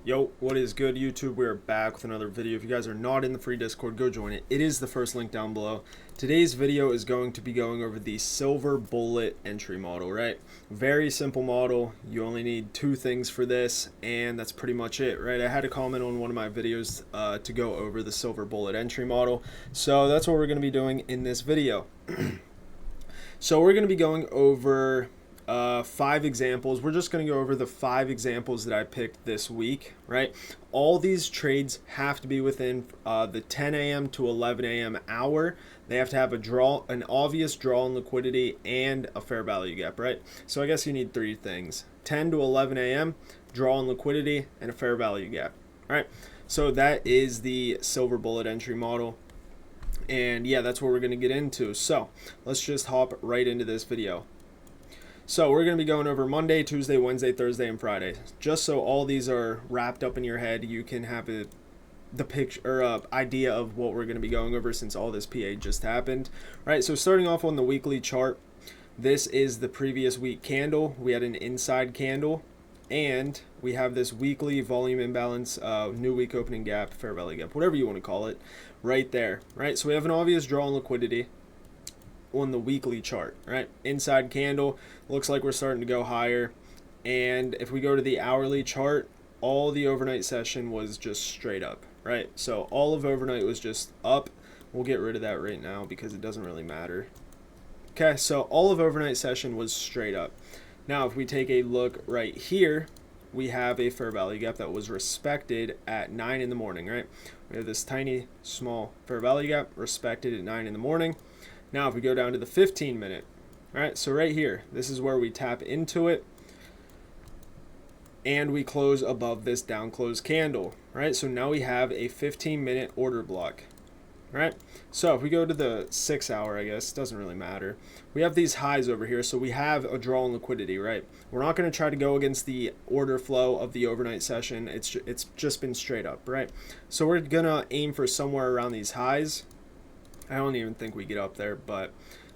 Yo, what is good, YouTube? We're back with another video. If you guys are not in the free Discord, go join it. It is the first link down below. Today's video is going to be going over the silver bullet entry model, right? Very simple model. You only need two things for this, and that's pretty much it, right? I had a comment on one of my videos to go over the silver bullet entry model, so that's what we're going to be doing in this video. So we're going to be going over 5 examples. We're just going to go over the 5 examples that I picked this week, right? All these trades have to be within the 10 a.m. to 11 a.m. hour. They have to have an obvious draw in liquidity and a fair value gap, right? So I guess you need 3 things: 10 to 11 a.m., draw in liquidity, and a fair value gap, all right? So that is the silver bullet entry model. And yeah, that's what we're going to get into. So let's just hop right into this video. So we're going to be going over Monday, Tuesday, Wednesday, Thursday, and Friday. Just so all these are wrapped up in your head, you can have the picture or idea of what we're going to be going over since all this PA just happened. All right, so starting off on the weekly chart, this is the previous week candle. We had an inside candle, and we have this weekly volume imbalance, new week opening gap, fair value gap, whatever you want to call it, right there. Right, so we have an obvious draw in liquidity on the weekly chart, right? Inside candle, looks like we're starting to go higher. And if we go to the hourly chart, all the overnight session was just straight up, right? So all of overnight was just up. We'll get rid of that right now because it doesn't really matter. Okay, so all of overnight session was straight up. Now, if we take a look right here, we have a fair value gap that was respected at 9 in the morning, right? We have this tiny, small fair value gap respected at 9 in the morning. Now, if we go down to the 15-minute, all right, so right here, this is where we tap into it, and we close above this down close candle, right? So now we have a 15-minute order block, right? So if we go to the 6 hour, I guess, doesn't really matter. We have these highs over here, so we have a draw in liquidity, right? We're not going to try to go against the order flow of the overnight session. It's just been straight up, right? So we're going to aim for somewhere around these highs. I don't even think we get up there, but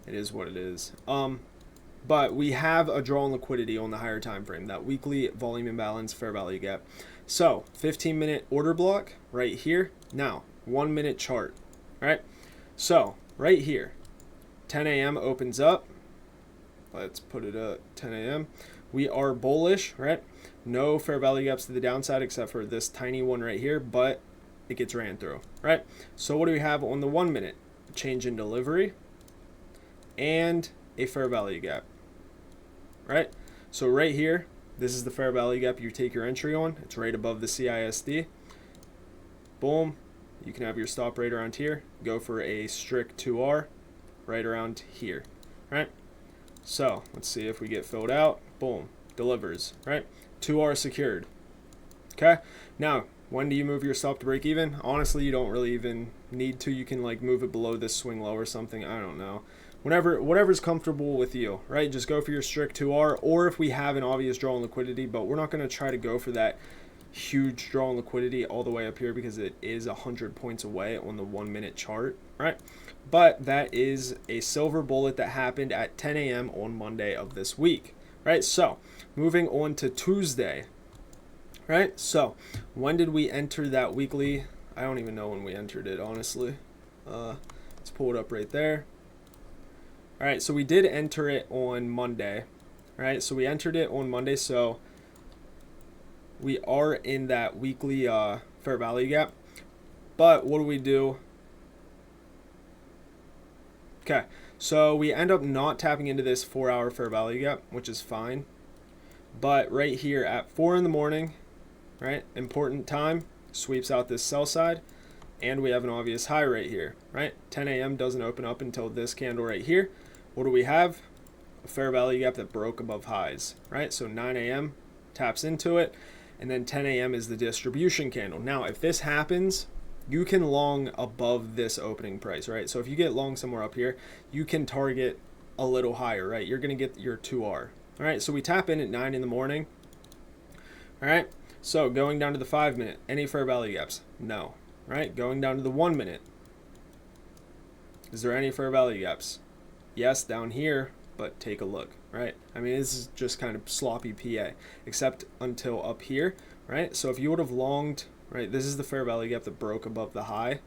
it is what it is. But we have a draw in liquidity on the higher time frame, that weekly volume imbalance fair value gap. So 15-minute order block right here. Now 1-minute chart, right? So right here, 10 a.m. opens up. Let's put it at 10 a.m. We are bullish, right? No fair value gaps to the downside except for this tiny one right here, but it gets ran through, right? So what do we have on the 1-minute? Change in delivery and a fair value gap, right? So right here, this is the fair value gap you take your entry on. It's right above the CISD. Boom. You can have your stop right around here. Go for a strict 2R right around here, right? So let's see if we get filled out. Boom. Delivers, right? 2R secured. Okay. Now, when do you move your stop to break even? Honestly, you don't really even need to. You can like move it below this swing low or something. I don't know. Whatever's comfortable with you, right? Just go for your strict 2R, or if we have an obvious draw in liquidity, but we're not going to try to go for that huge draw in liquidity all the way up here because it is 100 points away on the 1-minute chart, right? But that is a silver bullet that happened at 10 a.m. on Monday of this week, right? So moving on to Tuesday. Right, so when did we enter that weekly? I don't even know when we entered it, honestly. Let's pull it up right there. All right, so we did enter it on Monday. All right, so we entered it on Monday, so we are in that weekly fair value gap. But what do we do? Okay, so we end up not tapping into this 4-hour fair value gap, which is fine. But right here at 4 in the morning, right, important time, sweeps out this sell side, and we have an obvious high right here, right? 10 a.m. doesn't open up until this candle right here. What do we have? A fair value gap that broke above highs, right? So 9 a.m. taps into it, and then 10 a.m. is the distribution candle. Now, if this happens, you can long above this opening price, right? So if you get long somewhere up here, you can target a little higher, right? You're going to get your 2R. All right, so we tap in at 9 in the morning. All right, so going down to the 5-minute, any fair value gaps? No. All right, going down to the 1-minute. Is there any fair value gaps? Yes, down here, but take a look, right? I mean, this is just kind of sloppy PA, except until up here right? So if you would have longed, right, this is the fair value gap that broke above the high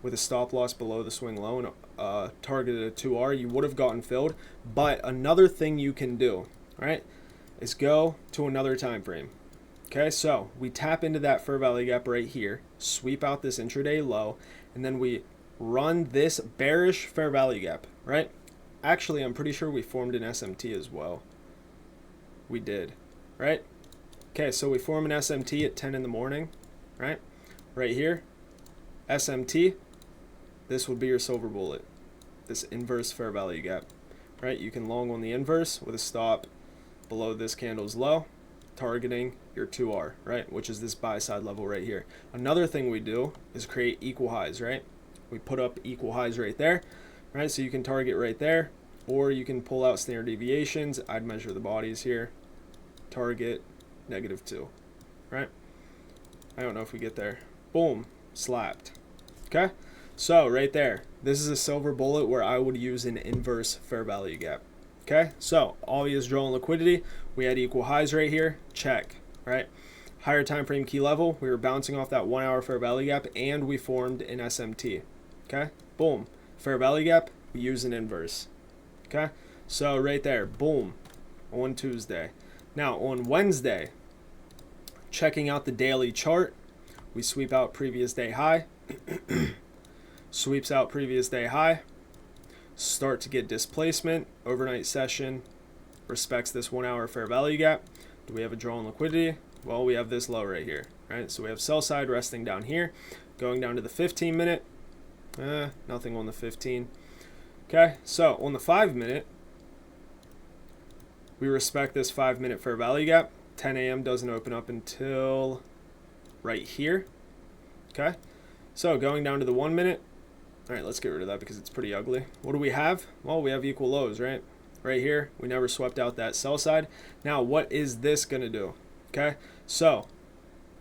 with a stop loss below the swing low and targeted a 2R, you would have gotten filled. But another thing you can do, right, is go to another time frame. Okay, so we tap into that fair value gap right here, sweep out this intraday low, and then we run this bearish fair value gap, right? Actually, I'm pretty sure we formed an SMT as well. We did, right? Okay, so we form an SMT at 10 in the morning, right? Right here, SMT, this would be your silver bullet, this inverse fair value gap, right? You can long on the inverse with a stop below this candle's low, targeting your 2R, right? Which is this buy side level right here. Another thing we do is create equal highs, right? We put up equal highs right there, right? So you can target right there, or you can pull out standard deviations. I'd measure the bodies here, target -2, right? I don't know if we get there. Boom, slapped. Okay, so right there, this is a silver bullet where I would use an inverse fair value gap. Okay, so obvious draw on liquidity. We had equal highs right here, check, right? Higher time frame key level, we were bouncing off that 1 hour fair value gap, and we formed an SMT. Okay, boom, fair value gap, we use an inverse. Okay, so right there, boom, on Tuesday. Now on Wednesday, checking out the daily chart, we sweep out previous day high, sweeps out previous day high, start to get displacement, overnight session respects this 1 hour fair value gap. Do we have a draw on liquidity? Well, we have this low right here, right? So we have sell side resting down here, going down to the 15 minute, nothing on the 15. Okay, so on the 5 minute, we respect this 5 minute fair value gap. 10 a.m. doesn't open up until right here. Okay, so going down to the 1 minute. All right, let's get rid of that because it's pretty ugly. What do we have? Well, we have equal lows, right? Right here, we never swept out that sell side. Now, what is this gonna do? Okay, so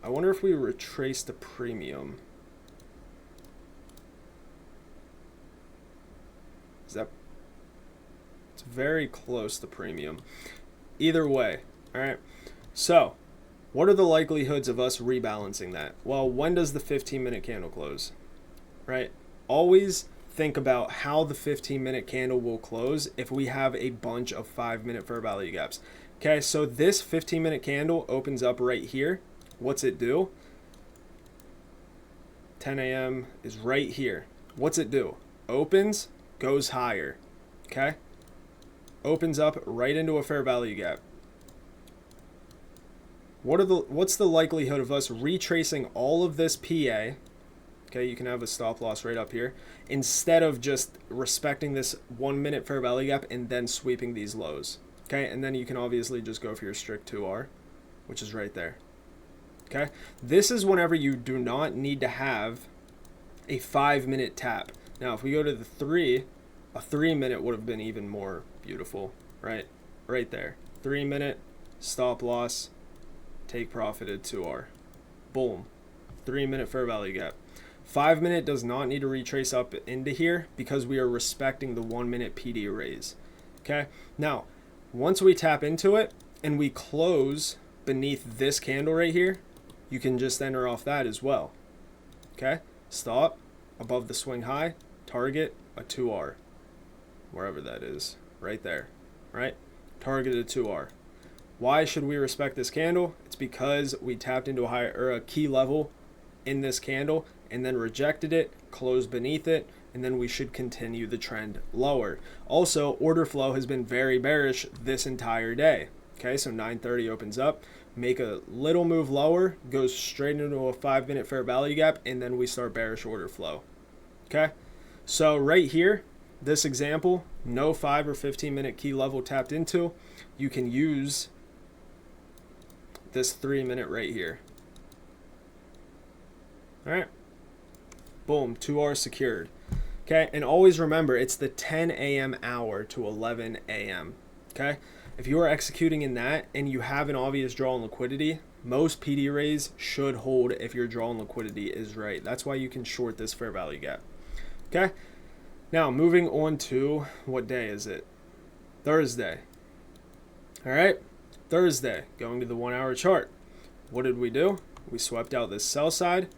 I wonder if we retrace the premium. Is that? It's very close to premium. Either way, all right. So, what are the likelihoods of us rebalancing that? Well, when does the 15-minute candle close? Right? Always think about how the 15-minute candle will close if we have a bunch of 5-minute fair value gaps. Okay, so this 15-minute candle opens up right here. What's it do? 10 a.m. is right here. What's it do? Opens, goes higher. Okay? Opens up right into a fair value gap. What's the likelihood of us retracing all of this PA? Okay, you can have a stop loss right up here, instead of just respecting this 1 minute fair value gap and then sweeping these lows. Okay, and then you can obviously just go for your strict 2R, which is right there. Okay, this is whenever you do not need to have a 5-minute tap. Now, if we go to the 3, a 3-minute would have been even more beautiful, right? Right there. 3-minute, stop loss, take profit at 2R. Boom. 3-minute fair value gap. 5-minute does not need to retrace up into here because we are respecting the 1-minute PD raise. Okay, now once we tap into it and we close beneath this candle right here, you can just enter off that as well. Okay, stop above the swing high, target a 2R, wherever that is, right there, right? Target a 2R. Why should we respect this candle? It's because we tapped into a key level in this candle and then rejected it, closed beneath it, and then we should continue the trend lower. Also, order flow has been very bearish this entire day. Okay, so 9:30 opens up, make a little move lower, goes straight into a 5-minute fair value gap, and then we start bearish order flow. Okay, so right here, this example, no 5 or 15-minute key level tapped into. You can use this 3-minute right here. All right, boom, 2R secured. Okay, and always remember, it's the 10 a.m. hour to 11 a.m. Okay, if you are executing in that and you have an obvious draw on liquidity, most PD raise should hold if your draw on liquidity is right. That's why you can short this fair value gap. Okay, now moving on to, what day is it? Thursday. All right, Thursday, going to the 1 hour chart. what did we do? We swept out this sell side.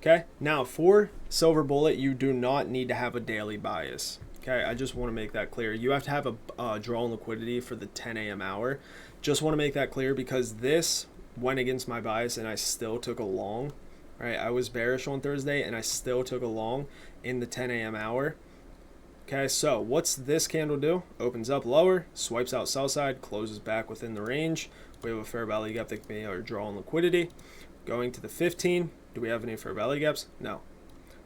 Okay, now for silver bullet, you do not need to have a daily bias. Okay, I just want to make that clear. You have to have a draw on liquidity for the 10 a.m. hour. Just want to make that clear because this went against my bias and I still took a long. Right, I was bearish on Thursday and I still took a long in the 10 a.m. hour. Okay, so what's this candle do? Opens up lower, swipes out sell side, closes back within the range. We have a fair value gap that can be our draw on liquidity. Going to the 15, do we have any fair value gaps? No. All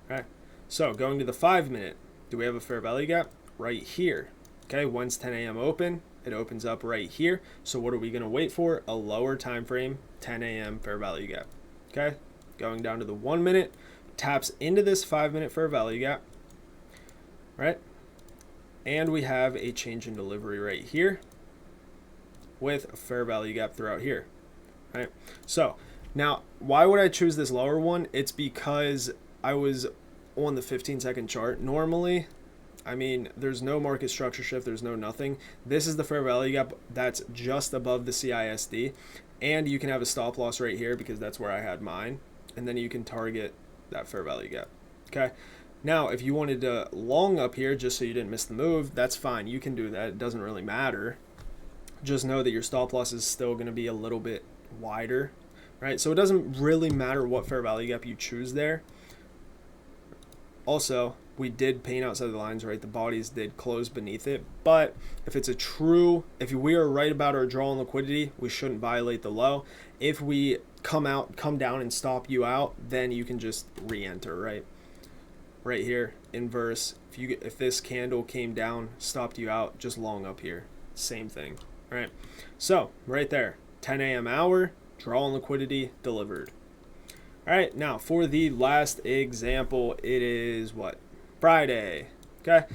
right, so going to the 5 minute, do we have a fair value gap? Right here. Okay, when's 10 a.m. open? It opens up right here. So what are we going to wait for? A lower time frame, 10 a.m. fair value gap. Okay, going down to the 1 minute, taps into this 5 minute fair value gap. Right, and we have a change in delivery right here with a fair value gap throughout here. Right, so now why would I choose this lower one? It's because I was on the 15-second chart. Normally, I mean, there's no market structure shift, there's no nothing. This is the fair value gap that's just above the CISD, and you can have a stop loss right here because that's where I had mine, and then you can target that fair value gap. Okay, now if you wanted to long up here just so you didn't miss the move, that's fine, you can do that. It doesn't really matter. Just know that your stop loss is still going to be a little bit wider, right? So it doesn't really matter what fair value gap you choose there. Also, we did paint outside the lines, right? The bodies did close beneath it, but if if we are right about our draw on liquidity, we shouldn't violate the low. If we come down and stop you out, then you can just re-enter, right? Right here, inverse. If this candle came down, stopped you out, just long up here. Same thing, right? So right there, 10 a.m. hour, draw on liquidity delivered. All right, now for the last example, it is what? Friday. Okay,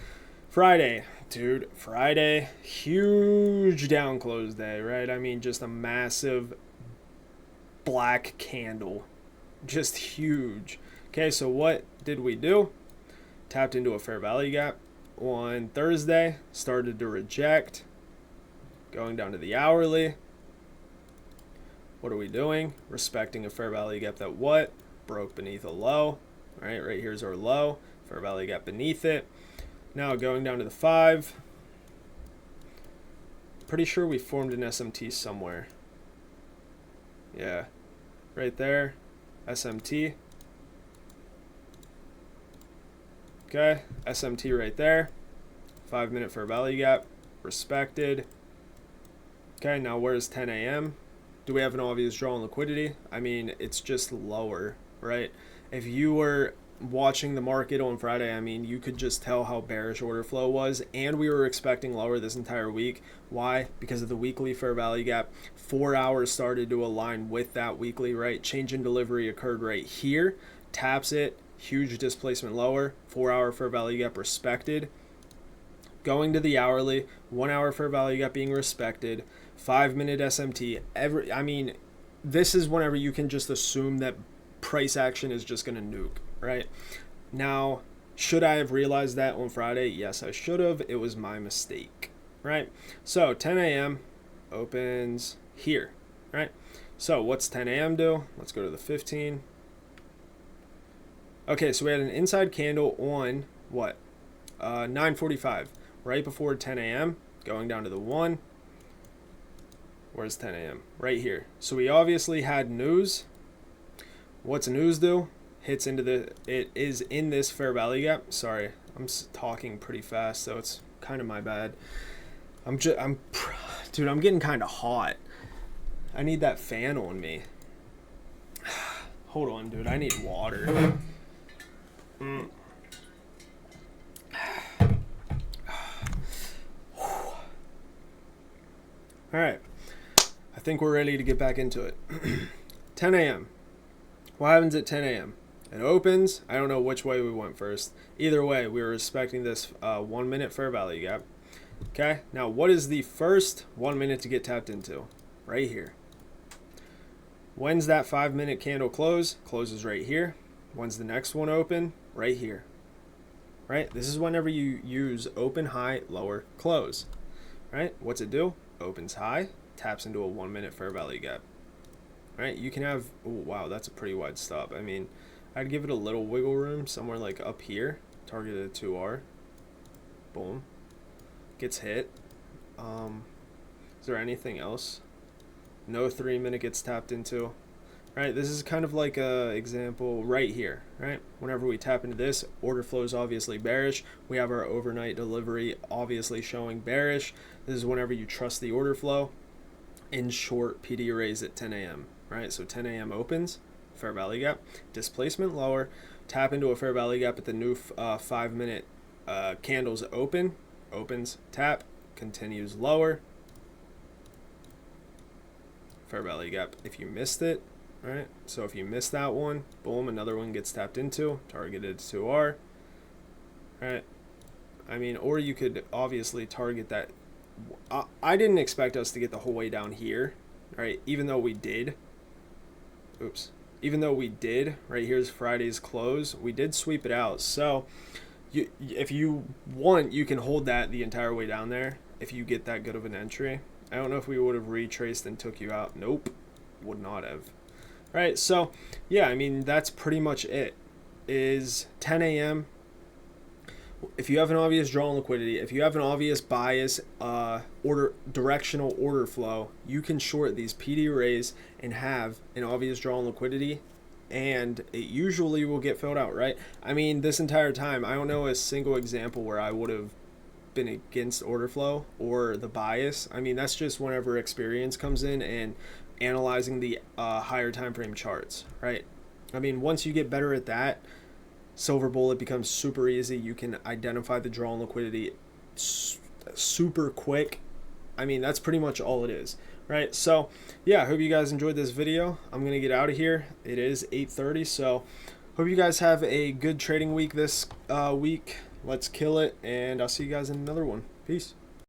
Friday, dude. Friday, huge down close day, right? I mean, just a massive black candle, just huge. Okay, so what did we do? Tapped into a fair value gap on Thursday, started to reject, going down to the hourly. What are we doing? Respecting a fair value gap that what? Broke beneath a low. All right here's our low, fair value gap beneath it. Now going down to the 5. Pretty sure we formed an SMT somewhere. Yeah, right there, SMT. Okay, SMT right there. 5 minute fair value gap, respected. Okay, now where's 10 a.m.? Do we have an obvious draw on liquidity? I mean, it's just lower, right? If you were watching the market on Friday, I mean, you could just tell how bearish order flow was, and we were expecting lower this entire week. Why? Because of the weekly fair value gap. 4 hours started to align with that weekly, right? Change in delivery occurred right here. Taps it, huge displacement lower. 4 hour fair value gap respected. Going to the hourly, 1 hour fair value gap being respected. 5 minute SMT. I mean, this is whenever you can just assume that price action is just going to nuke, right? Now, should I have realized that on Friday? Yes, I should have. It was my mistake, right? So 10 a.m. opens here, right? So what's 10 a.m. do? Let's go to the 15. Okay, so we had an inside candle on what? 9:45, right before 10 a.m. Going down to the 1. Where's 10 a.m.? Right here. So we obviously had news. What's news do? Hits into it is in this fair value gap. Sorry, I'm talking pretty fast, so it's kind of my bad. Dude, I'm getting kind of hot. I need that fan on me. Hold on, dude. I need water. All right. I think we're ready to get back into it. 10 a.m. What happens at 10 a.m.? It opens. I don't know which way we went first. Either way, we were respecting this 1 minute fair value gap. Okay, now what is the first 1 minute to get tapped into? Right here. When's that 5 minute candle close? Closes right here. When's the next one open? Right here. Right? This is whenever you use open, high, lower, close. Right? What's it do? Opens high, taps into a 1 minute fair value gap. right? You can have, oh, wow, that's a pretty wide stop. I mean, I'd give it a little wiggle room somewhere like up here, targeted at 2R. Boom. Gets hit. Is there anything else? No 3-minute gets tapped into. Right, this is kind of like a example right here, right? Whenever we tap into this, order flow is obviously bearish. We have our overnight delivery obviously showing bearish. This is whenever you trust the order flow. In short, PD arrays at 10 a.m., right? So 10 a.m. opens, fair value gap, displacement lower, tap into a fair value gap at the new 5-minute candles open, opens, tap, continues lower, fair value gap. If you missed it, right? So if you missed that one, boom, another one gets tapped into, targeted to R, right? I mean, or you could obviously target that. I didn't expect us to get the whole way down here, right? Even though we did. Oops. Even though we did, right? Here's Friday's close. We did sweep it out. So if you want, you can hold that the entire way down there if you get that good of an entry. I don't know if we would have retraced and took you out. Nope. Would not have. Right, so yeah, I mean, that's pretty much it. Is 10 a.m. If you have an obvious draw on liquidity, if you have an obvious bias directional order flow, you can short these PD arrays and have an obvious draw on liquidity, and it usually will get filled out, right? I mean, this entire time, I don't know a single example where I would have been against order flow or the bias. I mean, that's just whenever experience comes in and analyzing the higher time frame charts, right? I mean, once you get better at that, silver bullet becomes super easy. You can identify the draw on liquidity super quick. I mean, that's pretty much all it is, right? So yeah, I hope you guys enjoyed this video. I'm gonna get out of here. It is 8:30, so hope you guys have a good trading week this week. Let's kill it, and I'll see you guys in another one. Peace.